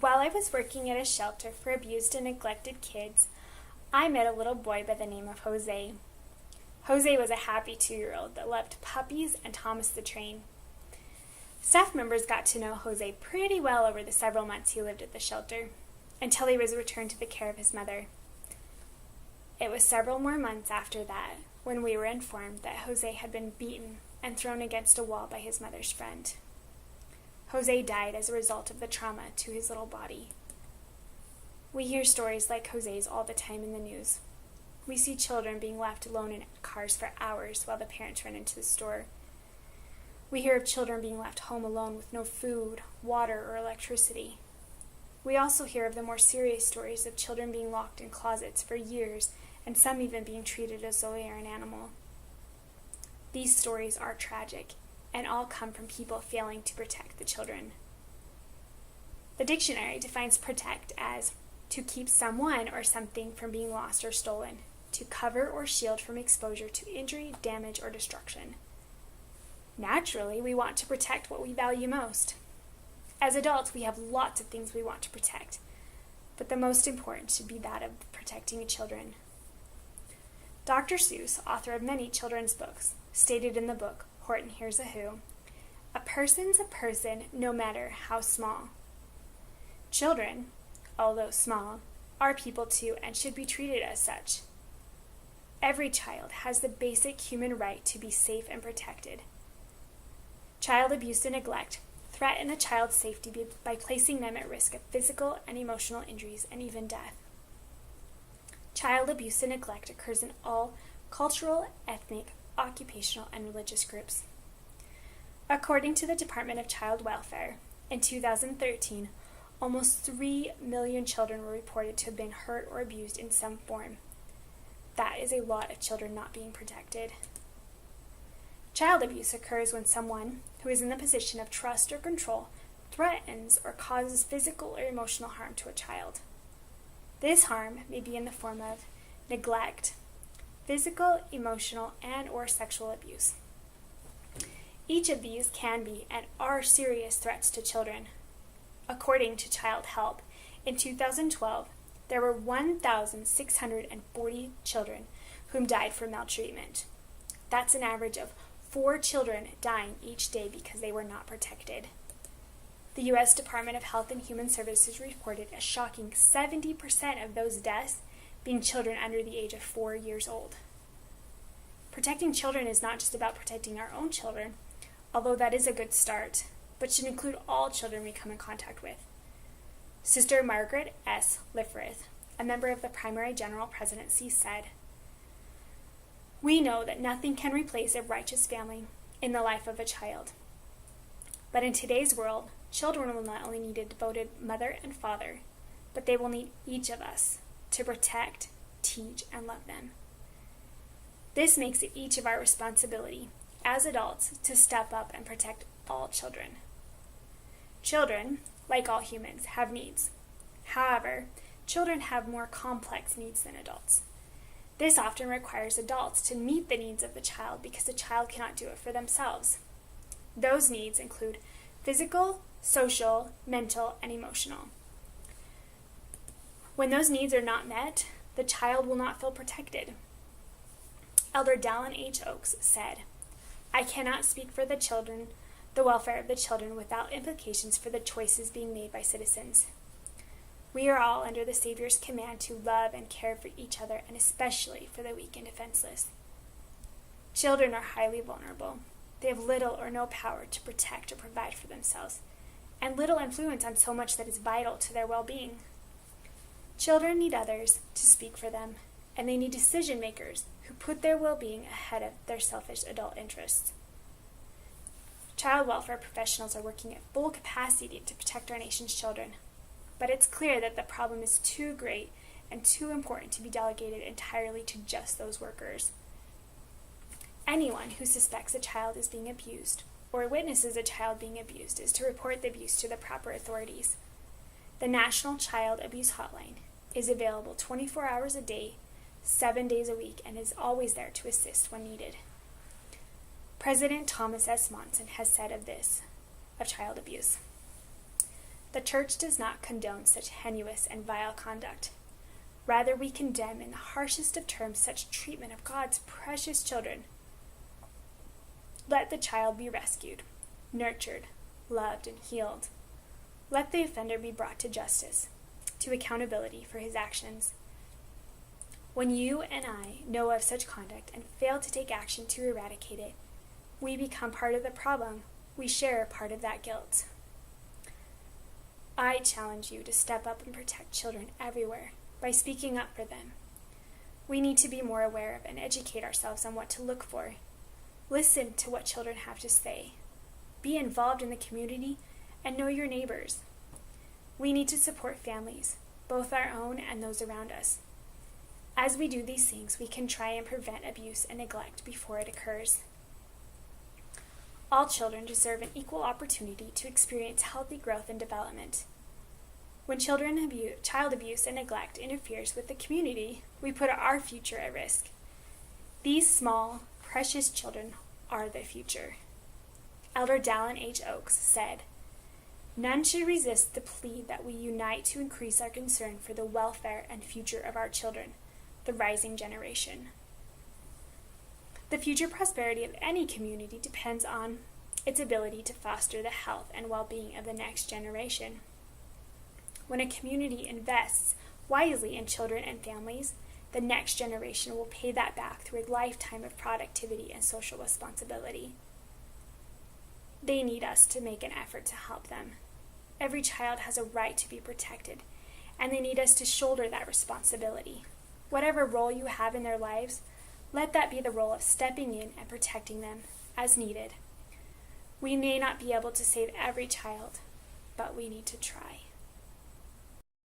While I was working at a shelter for abused and neglected kids, I met a little boy by the name of Jose. Jose was a happy 2-year-old that loved puppies and Thomas the Train. Staff members got to know Jose pretty well over the several months he lived at the shelter, until he was returned to the care of his mother. It was several more months after that when we were informed that Jose had been beaten and thrown against a wall by his mother's friend. Jose died as a result of the trauma to his little body. We hear stories like Jose's all the time in the news. We see children being left alone in cars for hours while the parents run into the store. We hear of children being left home alone with no food, water, or electricity. We also hear of the more serious stories of children being locked in closets for years, and some even being treated as though they are an animal. These stories are tragic, and all come from people failing to protect the children. The dictionary defines protect as to keep someone or something from being lost or stolen, to cover or shield from exposure to injury, damage, or destruction. Naturally, we want to protect what we value most. As adults, we have lots of things we want to protect, but the most important should be that of protecting children. Dr. Seuss, author of many children's books, stated in the book, Horton Hears a Who, "A person's a person no matter how small." Children, although small, are people too and should be treated as such. Every child has the basic human right to be safe and protected. Child abuse and neglect threaten a child's safety by placing them at risk of physical and emotional injuries and even death. Child abuse and neglect occurs in all cultural, ethnic, occupational, and religious groups. According to the Department of Child Welfare, in 2013, almost 3 million children were reported to have been hurt or abused in some form. That is a lot of children not being protected. Child abuse occurs when someone who is in the position of trust or control threatens or causes physical or emotional harm to a child. This harm may be in the form of neglect, physical, emotional, and/or sexual abuse. Each of these can be and are serious threats to children. According to Child Help, in 2012, there were 1,640 children whom died from maltreatment. That's an average of 4 children dying each day because they were not protected. The U.S. Department of Health and Human Services reported a shocking 70% of those deaths being children under the age of 4 years old. Protecting children is not just about protecting our own children, although that is a good start, but should include all children we come in contact with. Sister Margaret S. Lifrith, a member of the Primary General Presidency, said, "We know that nothing can replace a righteous family in the life of a child. But in today's world, children will not only need a devoted mother and father, but they will need each of us to protect, teach, and love them. This makes it each of our responsibility as adults to step up and protect all children. Children, like all humans, have needs. However, children have more complex needs than adults. This often requires adults to meet the needs of the child because the child cannot do it for themselves. Those needs include physical, social, mental, and emotional. When those needs are not met, the child will not feel protected." Elder Dallin H. Oaks said, "I cannot speak for the welfare of the children without implications for the choices being made by citizens. We are all under the Savior's command to love and care for each other, and especially for the weak and defenseless. Children are highly vulnerable. They have little or no power to protect or provide for themselves, and little influence on so much that is vital to their well-being. Children need others to speak for them, and they need decision makers who put their well-being ahead of their selfish adult interests. Child welfare professionals are working at full capacity to protect our nation's children, but it's clear that the problem is too great and too important to be delegated entirely to just those workers. Anyone who suspects a child is being abused or witnesses a child being abused is to report the abuse to the proper authorities. The National Child Abuse Hotline is available 24 hours a day, 7 days a week, and is always there to assist when needed." President Thomas S. Monson has said of child abuse, The church does not condone such heinous and vile conduct. Rather, we condemn in the harshest of terms such treatment of God's precious children. Let the child be rescued, nurtured, loved, and healed. Let the offender be brought to justice, to accountability for his actions. When you and I know of such conduct and fail to take action to eradicate it, we become part of the problem. We share part of that guilt. I challenge you to step up and protect children everywhere by speaking up for them. We need to be more aware of and educate ourselves on what to look for. Listen to what children have to say. Be involved in the community and know your neighbors. We need to support families, both our own and those around us. As we do these things, we can try and prevent abuse and neglect before it occurs. All children deserve an equal opportunity to experience healthy growth and development. When child abuse and neglect interferes with the community, we put our future at risk. These small, precious children are the future. Elder Dallin H. Oaks said, "None should resist the plea that we unite to increase our concern for the welfare and future of our children, the rising generation." The future prosperity of any community depends on its ability to foster the health and well-being of the next generation. When a community invests wisely in children and families, the next generation will pay that back through a lifetime of productivity and social responsibility. They need us to make an effort to help them. Every child has a right to be protected, and they need us to shoulder that responsibility. Whatever role you have in their lives, let that be the role of stepping in and protecting them as needed. We may not be able to save every child, but we need to try.